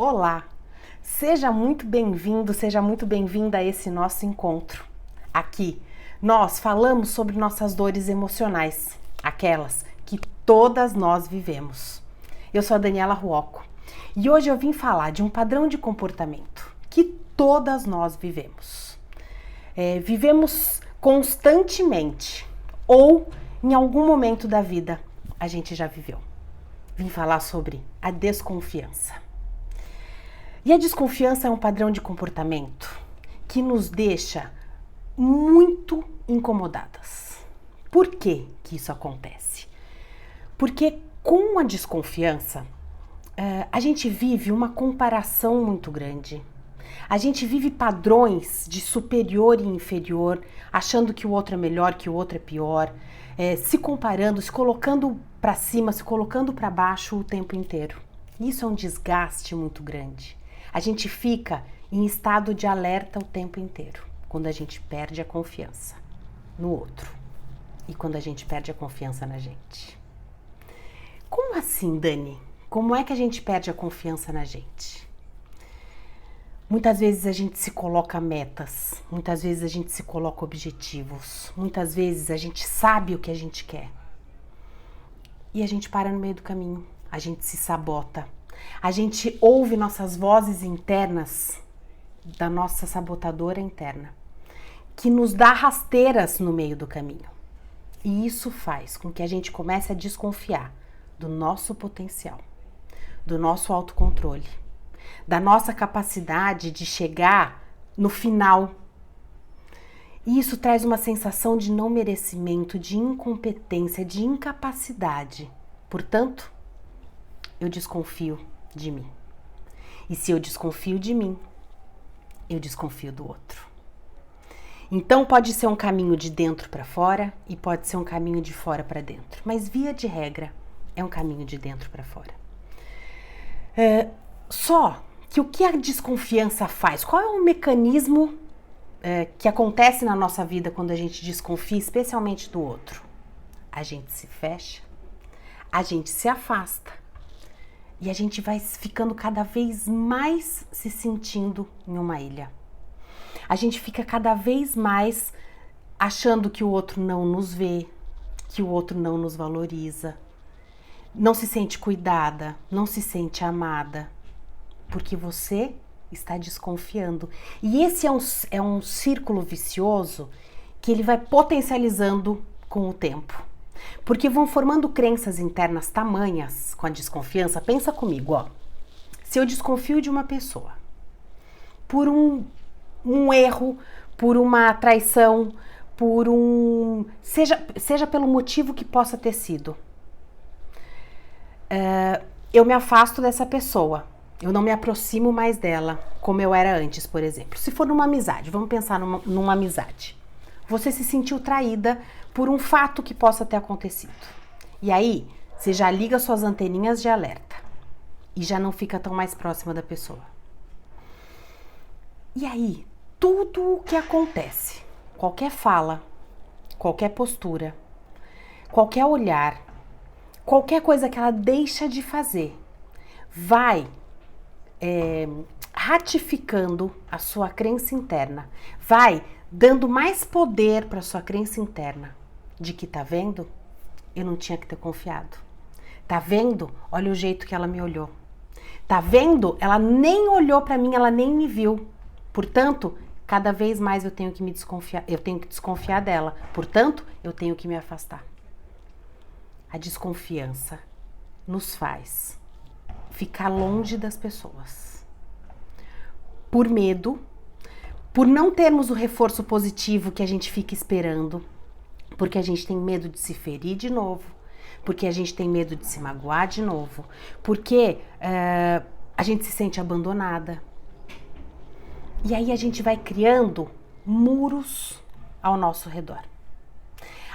Olá! Seja muito bem-vindo, seja muito bem-vinda a esse nosso encontro. Aqui, nós falamos sobre nossas dores emocionais, aquelas que todas nós vivemos. Eu sou a Daniela Ruocco e hoje eu vim falar de um padrão de comportamento que todas nós vivemos. Vivemos constantemente ou em algum momento da vida a gente já viveu. Vim falar sobre a desconfiança. E a desconfiança é um padrão de comportamento que nos deixa muito incomodadas. Por que isso acontece? Porque com a desconfiança, a gente vive uma comparação muito grande. A gente vive padrões de superior e inferior, achando que o outro é melhor, que o outro é pior, se comparando, se colocando para cima, se colocando para baixo o tempo inteiro. Isso é um desgaste muito grande. A gente fica em estado de alerta o tempo inteiro, quando a gente perde a confiança no outro e quando a gente perde a confiança na gente. Como assim, Dani? Como é que a gente perde a confiança na gente? Muitas vezes a gente se coloca metas, muitas vezes a gente se coloca objetivos, muitas vezes a gente sabe o que a gente quer e a gente para no meio do caminho, a gente se sabota. A gente ouve nossas vozes internas, da nossa sabotadora interna, que nos dá rasteiras no meio do caminho. E isso faz com que a gente comece a desconfiar do nosso potencial, do nosso autocontrole, da nossa capacidade de chegar no final. E isso traz uma sensação de não merecimento, de incompetência, de incapacidade. Portanto, eu desconfio de mim. E se eu desconfio de mim, eu desconfio do outro. Então pode ser um caminho de dentro para fora e pode ser um caminho de fora para dentro. Mas via de regra é um caminho de dentro para fora. Só que o que a desconfiança faz? Qual é o mecanismo que acontece na nossa vida quando a gente desconfia, especialmente do outro? A gente se fecha, a gente se afasta. E a gente vai ficando cada vez mais se sentindo em uma ilha. A gente fica cada vez mais achando que o outro não nos vê, que o outro não nos valoriza, não se sente cuidada, não se sente amada, porque você está desconfiando. E esse é um círculo vicioso que ele vai potencializando com o tempo. Porque vão formando crenças internas tamanhas com a desconfiança. Pensa comigo, ó. Se eu desconfio de uma pessoa por um erro, por uma traição, seja pelo motivo que possa ter sido, eu me afasto dessa pessoa. Eu não me aproximo mais dela como eu era antes, por exemplo. Se for numa amizade, vamos pensar numa amizade. Você se sentiu traída por um fato que possa ter acontecido. E aí, você já liga suas anteninhas de alerta e já não fica tão mais próxima da pessoa. E aí, tudo o que acontece, qualquer fala, qualquer postura, qualquer olhar, qualquer coisa que ela deixa de fazer, vai ratificando a sua crença interna, vai dando mais poder para sua crença interna de que, tá vendo? Eu não tinha que ter confiado. Tá vendo? Olha o jeito que ela me olhou. Tá vendo? Ela nem olhou para mim, ela nem me viu. Portanto, cada vez mais eu tenho que desconfiar dela. Portanto, eu tenho que me afastar. A desconfiança nos faz ficar longe das pessoas. Por medo, por não termos o reforço positivo que a gente fica esperando, porque a gente tem medo de se ferir de novo, porque a gente tem medo de se magoar de novo, porque a gente se sente abandonada. E aí a gente vai criando muros ao nosso redor.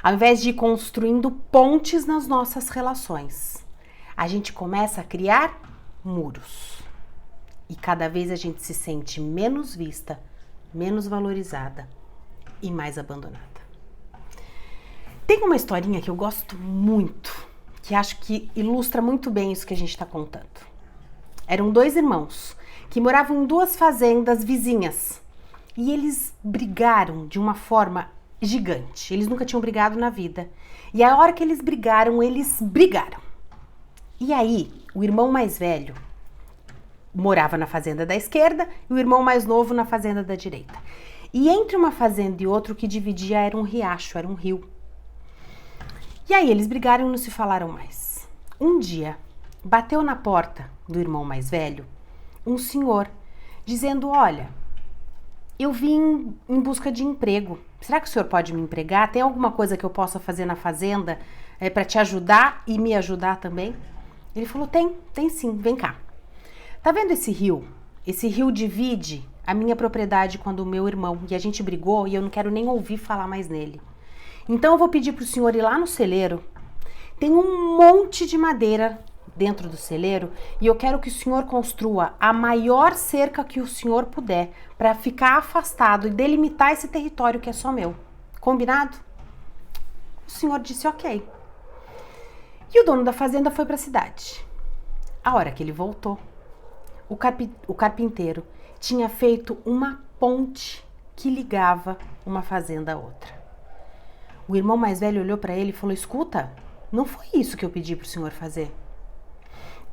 Ao invés de ir construindo pontes nas nossas relações, a gente começa a criar muros. E cada vez a gente se sente menos vista, menos valorizada e mais abandonada. Tem uma historinha que eu gosto muito, que acho que ilustra muito bem isso que a gente está contando. Eram 2 irmãos que moravam em 2 fazendas vizinhas. E eles brigaram de uma forma gigante. Eles nunca tinham brigado na vida. E a hora que eles brigaram, eles brigaram. E aí, o irmão mais velho morava na fazenda da esquerda e o irmão mais novo na fazenda da direita. E entre uma fazenda e outra, o que dividia era um riacho, era um rio. E aí eles brigaram e não se falaram mais. Um dia, bateu na porta do irmão mais velho um senhor, dizendo: olha, eu vim em busca de emprego. Será que o senhor pode me empregar? Tem alguma coisa que eu possa fazer na fazenda para te ajudar e me ajudar também? Ele falou: tem sim, vem cá. Tá vendo esse rio? Esse rio divide a minha propriedade com a do meu irmão. E a gente brigou e eu não quero nem ouvir falar mais nele. Então eu vou pedir pro senhor ir lá no celeiro. Tem um monte de madeira dentro do celeiro e eu quero que o senhor construa a maior cerca que o senhor puder para ficar afastado e delimitar esse território que é só meu. Combinado? O senhor disse ok. E o dono da fazenda foi para a cidade. A hora que ele voltou, o carpinteiro tinha feito uma ponte que ligava uma fazenda a outra. O irmão mais velho olhou para ele e falou: escuta, não foi isso que eu pedi para o senhor fazer.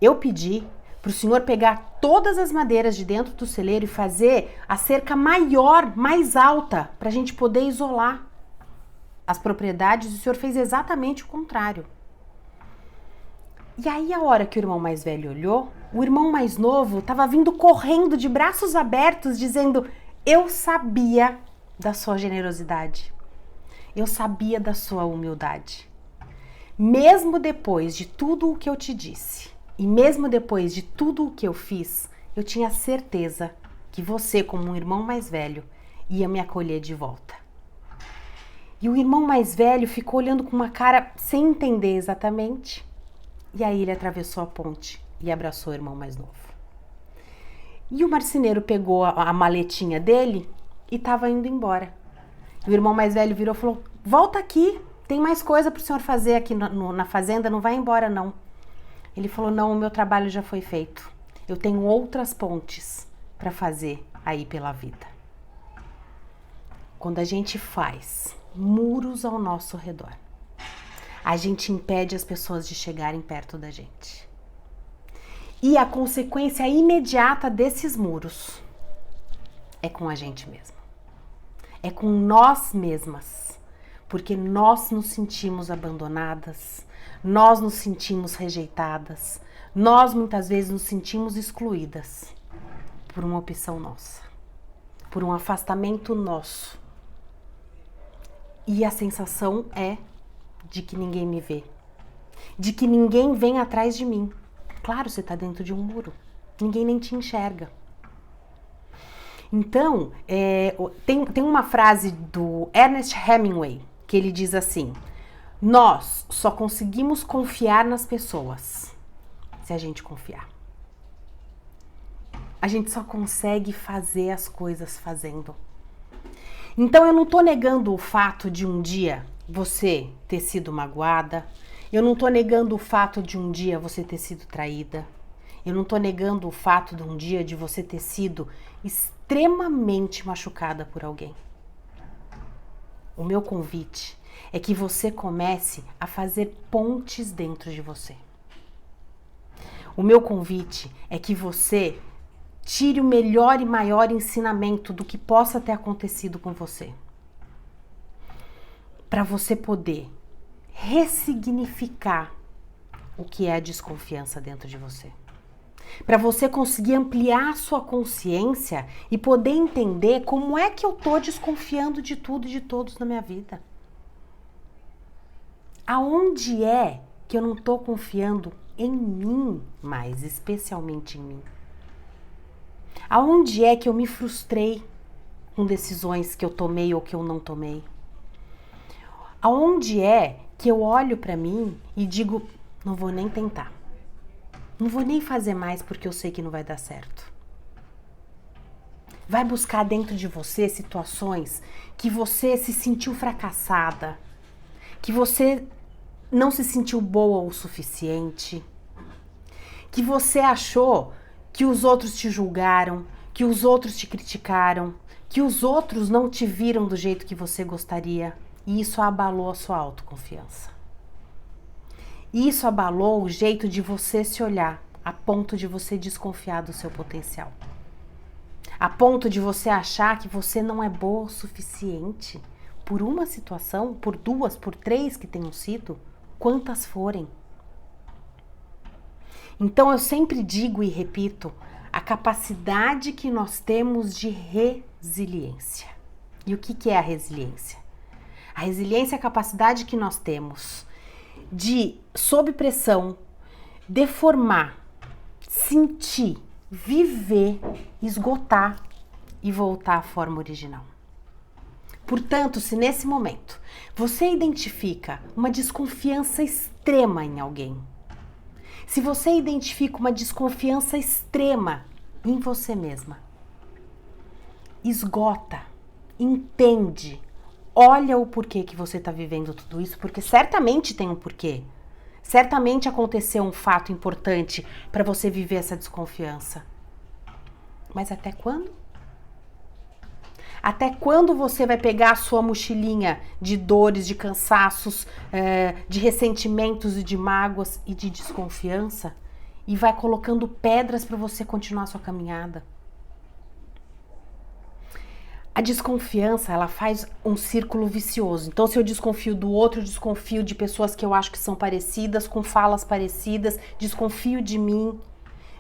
Eu pedi para o senhor pegar todas as madeiras de dentro do celeiro e fazer a cerca maior, mais alta, para a gente poder isolar as propriedades. O senhor fez exatamente o contrário. E aí, a hora que o irmão mais velho olhou, o irmão mais novo estava vindo correndo de braços abertos, dizendo: eu sabia da sua generosidade. Eu sabia da sua humildade. Mesmo depois de tudo o que eu te disse, e mesmo depois de tudo o que eu fiz, eu tinha certeza que você, como um irmão mais velho, ia me acolher de volta. E o irmão mais velho ficou olhando com uma cara sem entender exatamente. E aí ele atravessou a ponte e abraçou o irmão mais novo. E o marceneiro pegou a maletinha dele e estava indo embora. O irmão mais velho virou e falou: volta aqui, tem mais coisa para o senhor fazer aqui na fazenda, não vai embora não. Ele falou: não, o meu trabalho já foi feito. Eu tenho outras pontes para fazer aí pela vida. Quando a gente faz muros ao nosso redor, a gente impede as pessoas de chegarem perto da gente. E a consequência imediata desses muros é com a gente mesma. É com nós mesmas. Porque nós nos sentimos abandonadas, nós nos sentimos rejeitadas, nós muitas vezes nos sentimos excluídas por uma opção nossa, por um afastamento nosso. E a sensação é de que ninguém me vê, de que ninguém vem atrás de mim. Claro, você está dentro de um muro, ninguém nem te enxerga. Então, tem uma frase do Ernest Hemingway que ele diz assim: nós só conseguimos confiar nas pessoas se a gente confiar. A gente só consegue fazer as coisas fazendo. Então eu não tô negando o fato de um dia você ter sido magoada, eu não tô negando o fato de um dia você ter sido traída, eu não tô negando o fato de um dia de você ter sido extremamente machucada por alguém. O meu convite é que você comece a fazer pontes dentro de você. O meu convite é que você tire o melhor e maior ensinamento do que possa ter acontecido com você, para você poder ressignificar o que é a desconfiança dentro de você. Para você conseguir ampliar a sua consciência e poder entender como é que eu tô desconfiando de tudo e de todos na minha vida. Aonde é que eu não tô confiando em mim mais, especialmente em mim? Aonde é que eu me frustrei com decisões que eu tomei ou que eu não tomei? Aonde é que eu olho para mim e digo: não vou nem tentar. Não vou nem fazer mais porque eu sei que não vai dar certo. Vai buscar dentro de você situações que você se sentiu fracassada, que você não se sentiu boa o suficiente, que você achou que os outros te julgaram, que os outros te criticaram, que os outros não te viram do jeito que você gostaria, e isso abalou a sua autoconfiança. Isso abalou o jeito de você se olhar, a ponto de você desconfiar do seu potencial. A ponto de você achar que você não é boa o suficiente por uma situação, por duas, por três que tenham sido, quantas forem. Então eu sempre digo e repito, a capacidade que nós temos de resiliência. E o que é a resiliência? A resiliência é a capacidade que nós temos de, sob pressão, deformar, sentir, viver, esgotar e voltar à forma original. Portanto, se nesse momento você identifica uma desconfiança extrema em alguém, se você identifica uma desconfiança extrema em você mesma, esgota, entende, olha o porquê que você está vivendo tudo isso, porque certamente tem um porquê. Certamente aconteceu um fato importante para você viver essa desconfiança. Mas até quando? Até quando você vai pegar a sua mochilinha de dores, de cansaços, de ressentimentos e de mágoas e de desconfiança e vai colocando pedras para você continuar a sua caminhada? A desconfiança, ela faz um círculo vicioso. Então, se eu desconfio do outro, eu desconfio de pessoas que eu acho que são parecidas, com falas parecidas, desconfio de mim.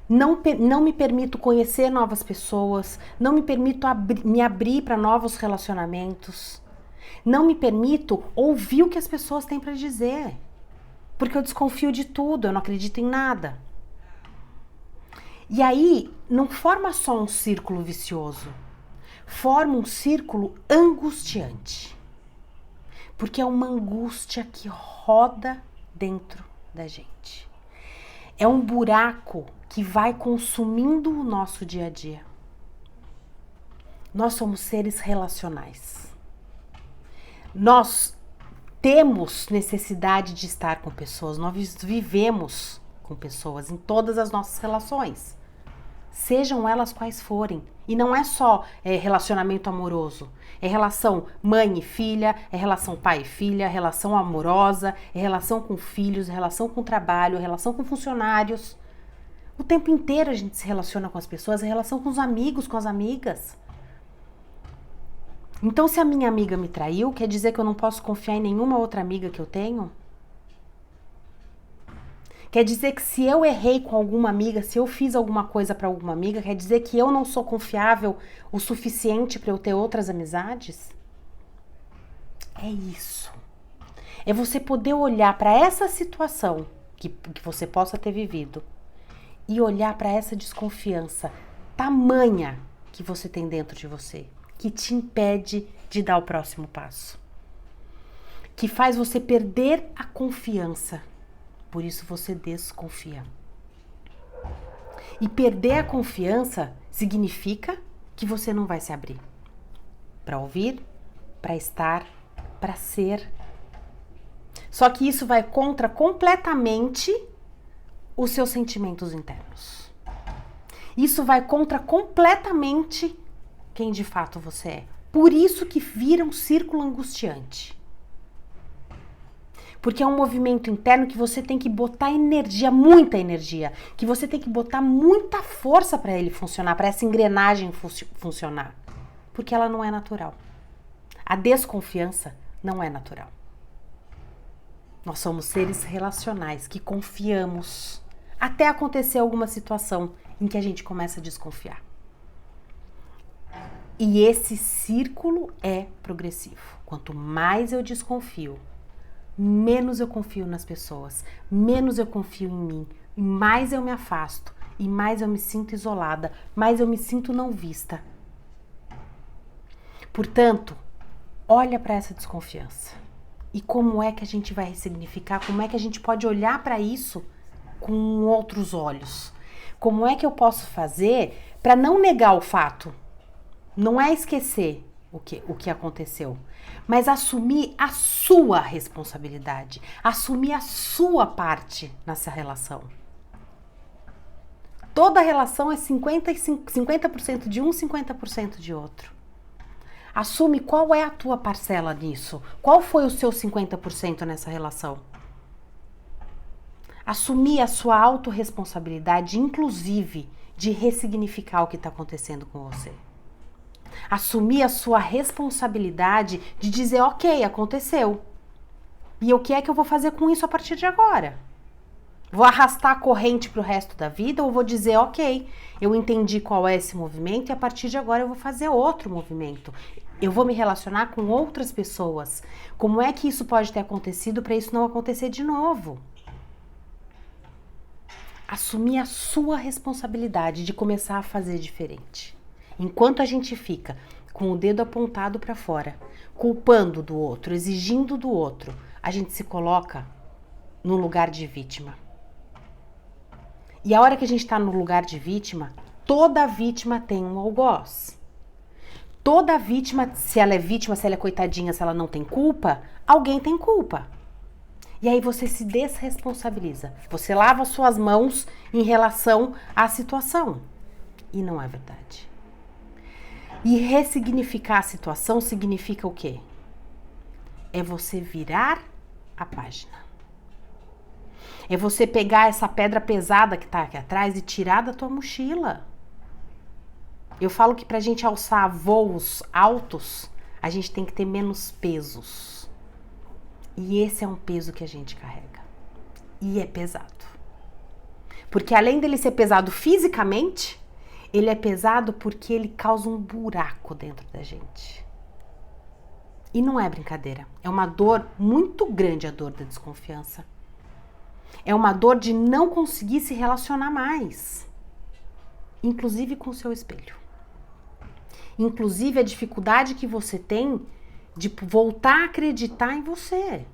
Não me permito conhecer novas pessoas, não me permito me abrir para novos relacionamentos, não me permito ouvir o que as pessoas têm para dizer, porque eu desconfio de tudo, eu não acredito em nada. E aí, não forma só um círculo vicioso, forma um círculo angustiante, porque é uma angústia que roda dentro da gente. É um buraco que vai consumindo o nosso dia a dia. Nós somos seres relacionais. Nós temos necessidade de estar com pessoas, nós vivemos com pessoas em todas as nossas relações, sejam elas quais forem. E não é só relacionamento amoroso, é relação mãe e filha, é relação pai e filha, é relação amorosa, é relação com filhos, é relação com trabalho, é relação com funcionários. O tempo inteiro a gente se relaciona com as pessoas, é relação com os amigos, com as amigas. Então, se a minha amiga me traiu, quer dizer que eu não posso confiar em nenhuma outra amiga que eu tenho? Quer dizer que se eu errei com alguma amiga, se eu fiz alguma coisa para alguma amiga, quer dizer que eu não sou confiável o suficiente para eu ter outras amizades? É isso. É você poder olhar para essa situação que você possa ter vivido e olhar para essa desconfiança tamanha que você tem dentro de você, que te impede de dar o próximo passo, que faz você perder a confiança. Por isso você desconfia. E perder a confiança significa que você não vai se abrir para ouvir, para estar, para ser. Só que isso vai contra completamente os seus sentimentos internos. Isso vai contra completamente quem de fato você é. Por isso que vira um círculo angustiante. Porque é um movimento interno que você tem que botar energia, muita energia, que você tem que botar muita força para ele funcionar, para essa engrenagem funcionar. Porque ela não é natural. A desconfiança não é natural. Nós somos seres relacionais que confiamos até acontecer alguma situação em que a gente começa a desconfiar. E esse círculo é progressivo. Quanto mais eu desconfio, menos eu confio nas pessoas, menos eu confio em mim, e mais eu me afasto, e mais eu me sinto isolada, mais eu me sinto não vista. Portanto, olha para essa desconfiança. E como é que a gente vai ressignificar? Como é que a gente pode olhar para isso com outros olhos? Como é que eu posso fazer para não negar o fato? Não é esquecer o que aconteceu, mas assumir a sua responsabilidade, assumir a sua parte nessa relação. Toda relação é 50% de um, 50% de outro. Assume qual é a tua parcela nisso. Qual foi o seu 50% nessa relação? Assumir a sua autorresponsabilidade, inclusive, de ressignificar o que está acontecendo com você. Assumir a sua responsabilidade de dizer, ok, aconteceu. E o que é que eu vou fazer com isso a partir de agora? Vou arrastar a corrente para o resto da vida ou vou dizer, ok, eu entendi qual é esse movimento e a partir de agora eu vou fazer outro movimento. Eu vou me relacionar com outras pessoas. Como é que isso pode ter acontecido para isso não acontecer de novo? Assumir a sua responsabilidade de começar a fazer diferente. Enquanto a gente fica com o dedo apontado para fora, culpando do outro, exigindo do outro, a gente se coloca no lugar de vítima. E a hora que a gente está no lugar de vítima, toda vítima tem um algoz. Toda vítima, se ela é vítima, se ela é coitadinha, se ela não tem culpa, alguém tem culpa. E aí você se desresponsabiliza. Você lava suas mãos em relação à situação. E não é verdade. E ressignificar a situação significa o quê? É você virar a página. É você pegar essa pedra pesada que tá aqui atrás e tirar da tua mochila. Eu falo que pra gente alçar voos altos, a gente tem que ter menos pesos. E esse é um peso que a gente carrega. E é pesado. Porque além dele ser pesado fisicamente, ele é pesado porque ele causa um buraco dentro da gente. E não é brincadeira. É uma dor muito grande, a dor da desconfiança. É uma dor de não conseguir se relacionar mais. Inclusive com o seu espelho. Inclusive a dificuldade que você tem de voltar a acreditar em você.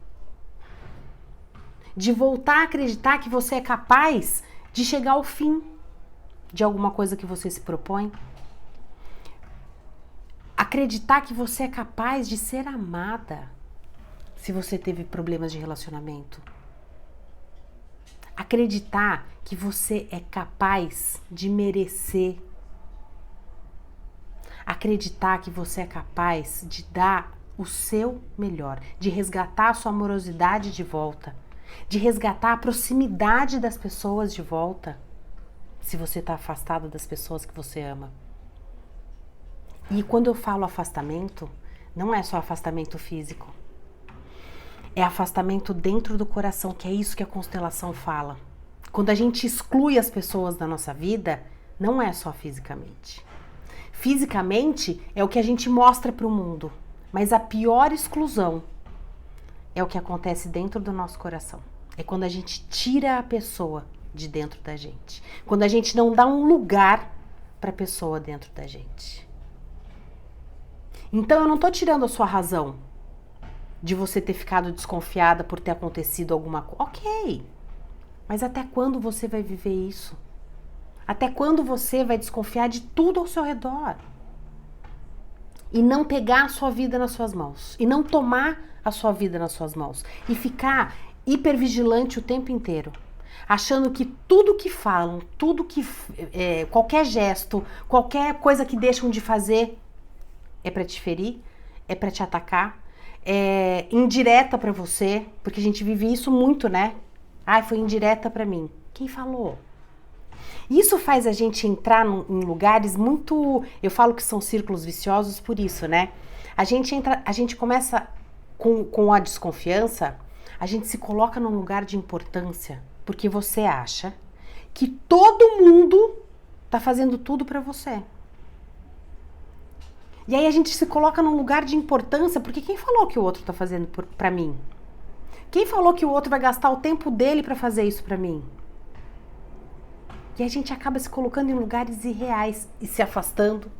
De voltar a acreditar que você é capaz de chegar ao fim de alguma coisa que você se propõe. Acreditar que você é capaz de ser amada se você teve problemas de relacionamento. Acreditar que você é capaz de merecer. Acreditar que você é capaz de dar o seu melhor, de resgatar a sua amorosidade de volta, de resgatar a proximidade das pessoas de volta, se você está afastado das pessoas que você ama. E quando eu falo afastamento, não é só afastamento físico. É afastamento dentro do coração, que é isso que a constelação fala. Quando a gente exclui as pessoas da nossa vida, não é só fisicamente. Fisicamente é o que a gente mostra para o mundo, mas a pior exclusão é o que acontece dentro do nosso coração. É quando a gente tira a pessoa de dentro da gente. Quando a gente não dá um lugar para a pessoa dentro da gente. Então eu não estou tirando a sua razão de você ter ficado desconfiada por ter acontecido alguma coisa. Ok, mas até quando você vai viver isso? Até quando você vai desconfiar de tudo ao seu redor? E não pegar a sua vida nas suas mãos. E não tomar a sua vida nas suas mãos. E ficar hipervigilante o tempo inteiro. Achando que tudo que falam, tudo que... qualquer gesto, qualquer coisa que deixam de fazer é para te ferir, é para te atacar, é indireta para você. Porque a gente vive isso muito, né? Ai, foi indireta para mim. Quem falou? Isso faz a gente entrar em lugares muito... Eu falo que são círculos viciosos por isso, né? A gente começa com a desconfiança, a gente se coloca num lugar de importância, porque você acha que todo mundo tá fazendo tudo pra você. E aí a gente se coloca num lugar de importância, porque quem falou que o outro tá fazendo pra mim? Quem falou que o outro vai gastar o tempo dele pra fazer isso pra mim? E a gente acaba se colocando em lugares irreais e se afastando,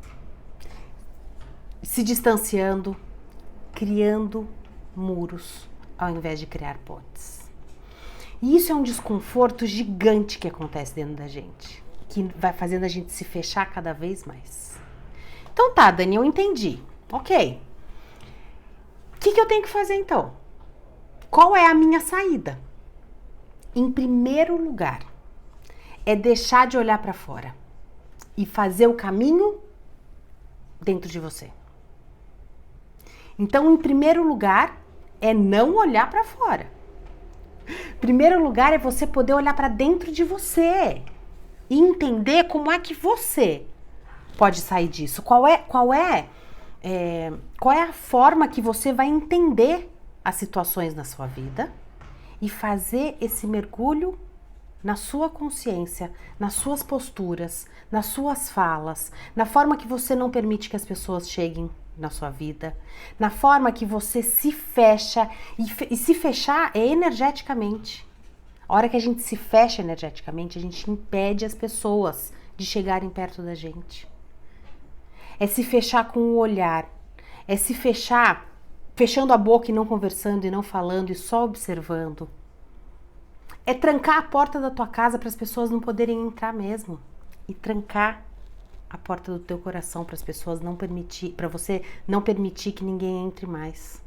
se distanciando, criando muros ao invés de criar pontes. E isso é um desconforto gigante que acontece dentro da gente, que vai fazendo a gente se fechar cada vez mais. Então tá, Dani, eu entendi. Ok. O que eu tenho que fazer então? Qual é a minha saída? Em primeiro lugar, é deixar de olhar para fora e fazer o caminho dentro de você. Então, em primeiro lugar, é não olhar para fora. Primeiro lugar é você poder olhar para dentro de você e entender como é que você pode sair disso. Qual é a forma que você vai entender as situações na sua vida e fazer esse mergulho na sua consciência, nas suas posturas, nas suas falas, na forma que você não permite que as pessoas cheguem na sua vida, na forma que você se fecha, e se fechar é energeticamente. A hora que a gente se fecha energeticamente, a gente impede as pessoas de chegarem perto da gente. É se fechar com o olhar, é se fechar, fechando a boca e não conversando e não falando e só observando. É trancar a porta da tua casa para as pessoas não poderem entrar mesmo. E trancar a porta do teu coração para as pessoas não permitir, para você não permitir que ninguém entre mais.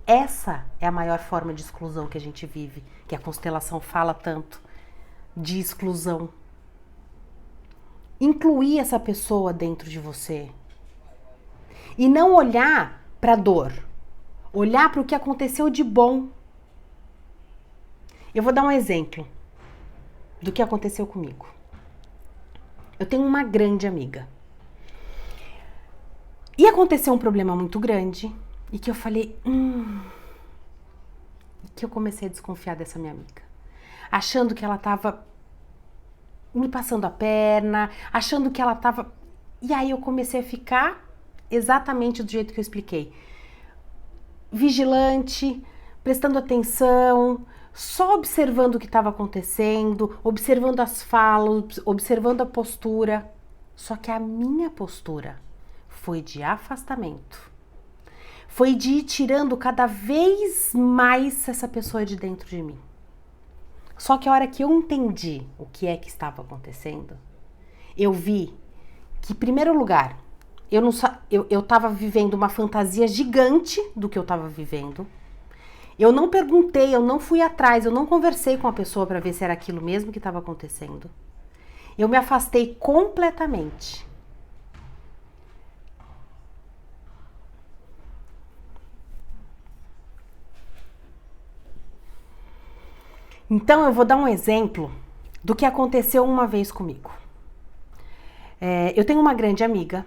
Essa é a maior forma de exclusão que a gente vive, que a constelação fala tanto, de exclusão. Incluir essa pessoa dentro de você. E não olhar para a dor. Olhar para o que aconteceu de bom. Eu vou dar um exemplo do que aconteceu comigo. Eu tenho uma grande amiga. E aconteceu um problema muito grande e que eu falei, e que eu comecei a desconfiar dessa minha amiga. Achando que ela tava me passando a perna, achando que ela tava... E aí eu comecei a ficar exatamente do jeito que eu expliquei. Vigilante, prestando atenção, só observando o que estava acontecendo, observando as falas, observando a postura. Só que a minha postura foi de afastamento. Foi de ir tirando cada vez mais essa pessoa de dentro de mim. Só que a hora que eu entendi o que é que estava acontecendo, eu vi que, em primeiro lugar, eu estava vivendo uma fantasia gigante do que eu estava vivendo. Eu não perguntei, eu não fui atrás, eu não conversei com a pessoa para ver se era aquilo mesmo que estava acontecendo. Eu me afastei completamente. Então eu vou dar um exemplo do que aconteceu uma vez comigo. Eu tenho uma grande amiga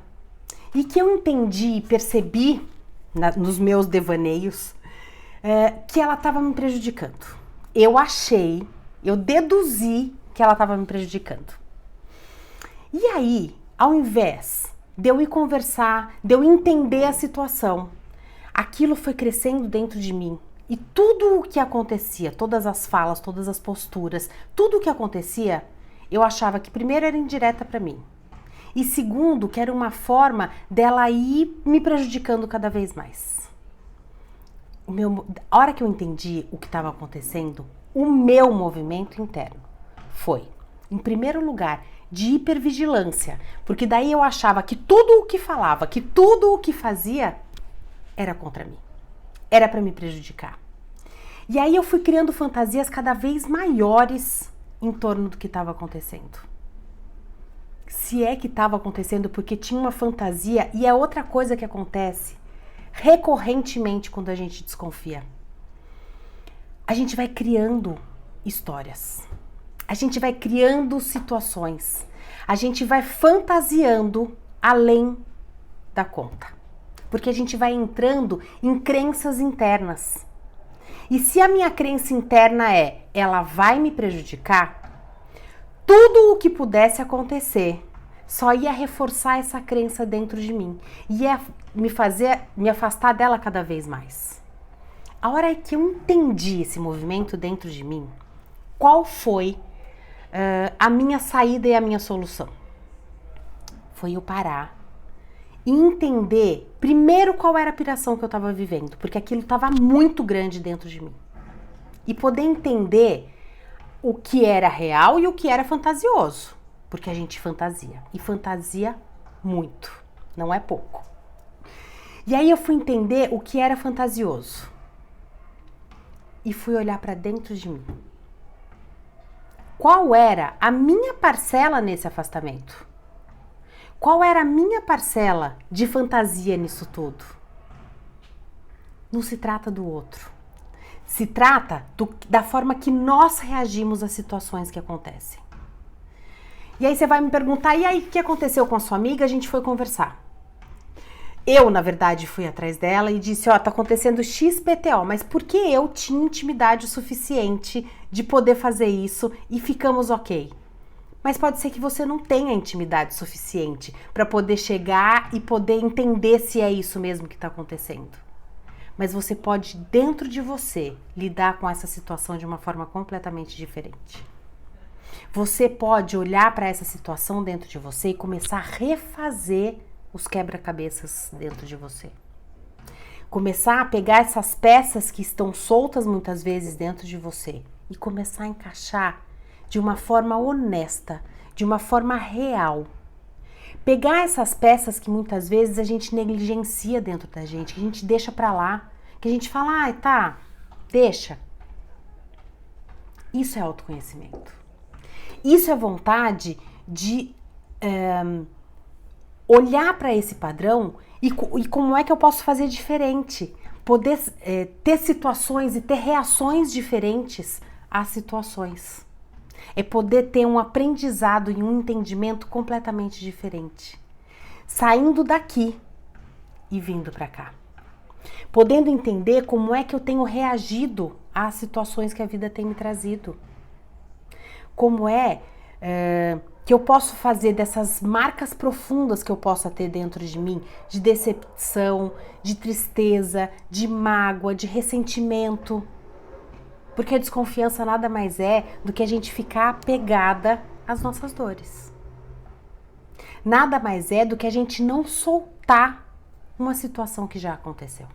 e que eu entendi e percebi nos meus devaneios que ela estava me prejudicando. Eu deduzi que ela estava me prejudicando. E aí, ao invés de eu ir conversar, de eu entender a situação, aquilo foi crescendo dentro de mim. E tudo o que acontecia, todas as falas, todas as posturas, tudo o que acontecia, eu achava que primeiro era indireta para mim. E segundo, que era uma forma dela ir me prejudicando cada vez mais. A hora que eu entendi o que estava acontecendo, o meu movimento interno foi, em primeiro lugar, de hipervigilância. Porque daí eu achava que tudo o que falava, que tudo o que fazia, era contra mim. Era para me prejudicar. E aí eu fui criando fantasias cada vez maiores em torno do que estava acontecendo. Se é que estava acontecendo, porque tinha uma fantasia, e é outra coisa que acontece recorrentemente quando a gente desconfia. A gente vai criando histórias. A gente vai criando situações. A gente vai fantasiando além da conta. Porque a gente vai entrando em crenças internas. E se a minha crença interna é, ela vai me prejudicar, tudo o que pudesse acontecer só ia reforçar essa crença dentro de mim. Ia me afastar dela cada vez mais. A hora que eu entendi esse movimento dentro de mim, qual foi a minha saída e a minha solução? Foi eu parar e entender primeiro qual era a piração que eu estava vivendo, porque aquilo estava muito grande dentro de mim. E poder entender o que era real e o que era fantasioso, porque a gente fantasia, e fantasia muito, não é pouco. E aí eu fui entender o que era fantasioso e fui olhar para dentro de mim. qual era a minha parcela nesse afastamento? Qual era a minha parcela de fantasia nisso tudo? Não se trata do outro. Se trata da forma que nós reagimos às situações que acontecem. E aí você vai me perguntar, e aí o que aconteceu com a sua amiga? A gente foi conversar. Eu, na verdade, fui atrás dela e disse, tá acontecendo XPTO, mas por que eu tinha intimidade o suficiente de poder fazer isso e ficamos ok? Mas pode ser que você não tenha intimidade suficiente para poder chegar e poder entender se é isso mesmo que está acontecendo. Mas você pode, dentro de você, lidar com essa situação de uma forma completamente diferente. Você pode olhar para essa situação dentro de você e começar a refazer os quebra-cabeças dentro de você. Começar a pegar essas peças que estão soltas muitas vezes dentro de você e começar a encaixar de uma forma honesta, de uma forma real. Pegar essas peças que muitas vezes a gente negligencia dentro da gente, que a gente deixa pra lá, que a gente fala, tá, deixa. Isso é autoconhecimento. Isso é vontade de olhar para esse padrão e como é que eu posso fazer diferente, poder ter situações e ter reações diferentes às situações. É poder ter um aprendizado e um entendimento completamente diferente. Saindo daqui e vindo para cá. Podendo entender como é que eu tenho reagido às situações que a vida tem me trazido. Como que eu posso fazer dessas marcas profundas que eu possa ter dentro de mim, de decepção, de tristeza, de mágoa, de ressentimento. Porque a desconfiança nada mais é do que a gente ficar apegada às nossas dores. Nada mais é do que a gente não soltar uma situação que já aconteceu.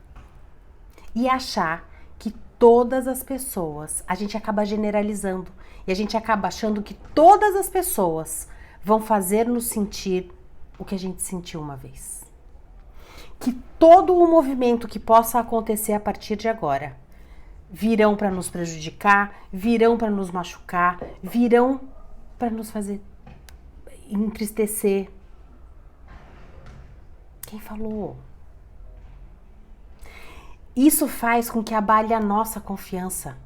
E achar que todas as pessoas, a gente acaba generalizando, e a gente acaba achando que todas as pessoas vão fazer nos sentir o que a gente sentiu uma vez. Que todo o movimento que possa acontecer a partir de agora virão para nos prejudicar, virão para nos machucar, virão para nos fazer entristecer. Quem falou? Isso faz com que abale a nossa confiança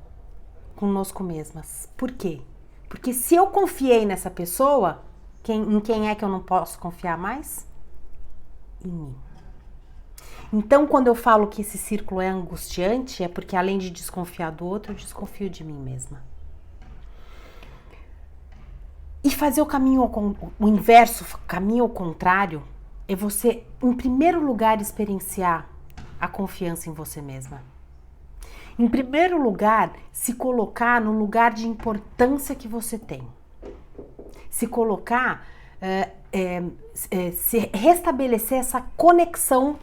conosco mesmas. Por quê? Porque se eu confiei nessa pessoa, em quem é que eu não posso confiar mais? Em mim. Então, quando eu falo que esse círculo é angustiante, é porque além de desconfiar do outro, eu desconfio de mim mesma. E fazer o inverso, o caminho ao contrário, é você, em primeiro lugar, experienciar a confiança em você mesma. Em primeiro lugar, se colocar no lugar de importância que você tem. Se colocar, se restabelecer essa conexão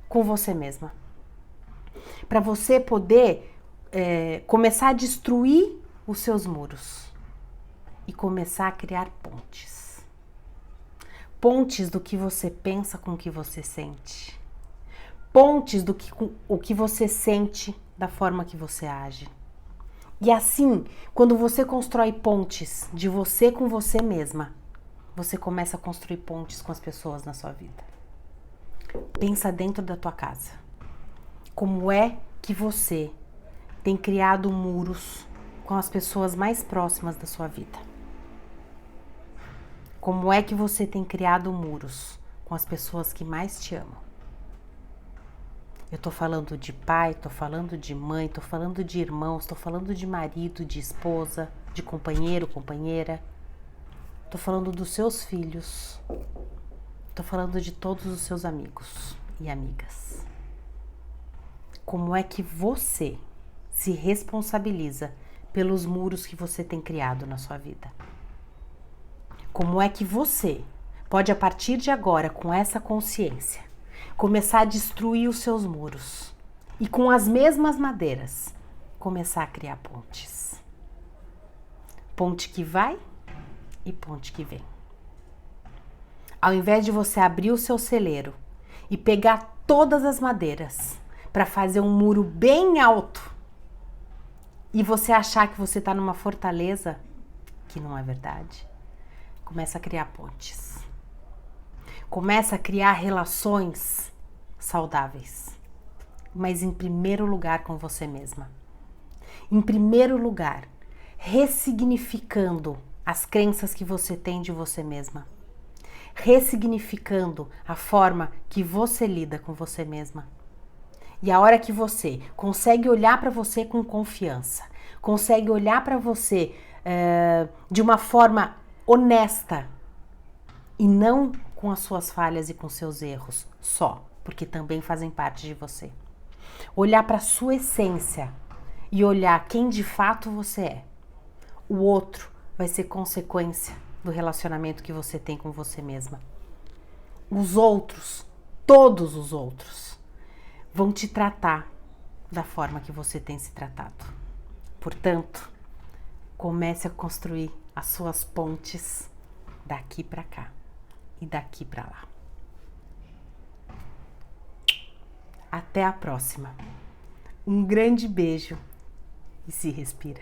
com você mesma. Para você poder começar a destruir os seus muros e começar a criar pontes. Pontes do que você pensa com o que você sente. Pontes do que o que você sente da forma que você age. E assim, quando você constrói pontes de você com você mesma, você começa a construir pontes com as pessoas na sua vida. Pensa dentro da tua casa. Como é que você tem criado muros com as pessoas mais próximas da sua vida? Como é que você tem criado muros com as pessoas que mais te amam? Eu tô falando de pai, tô falando de mãe, tô falando de irmãos, tô falando de marido, de esposa, de companheiro, companheira. Tô falando dos seus filhos. Tô falando de todos os seus amigos e amigas. Como é que você se responsabiliza pelos muros que você tem criado na sua vida? Como é que você pode, a partir de agora, com essa consciência, começar a destruir os seus muros e com as mesmas madeiras, começar a criar pontes? Ponte que vai e ponte que vem. Ao invés de você abrir o seu celeiro e pegar todas as madeiras para fazer um muro bem alto e você achar que você está numa fortaleza, que não é verdade. Começa a criar pontes. Começa a criar relações saudáveis. Mas em primeiro lugar com você mesma. Em primeiro lugar, ressignificando as crenças que você tem de você mesma. Ressignificando a forma que você lida com você mesma. E a hora que você consegue olhar para você com confiança, consegue olhar para você de uma forma honesta e não com as suas falhas e com seus erros só, porque também fazem parte de você. Olhar para a sua essência e olhar quem de fato você é. O outro vai ser consequência do relacionamento que você tem com você mesma. Os outros, todos os outros, vão te tratar da forma que você tem se tratado. Portanto, comece a construir as suas pontes daqui para cá e daqui para lá. Até a próxima. Um grande beijo e se respira.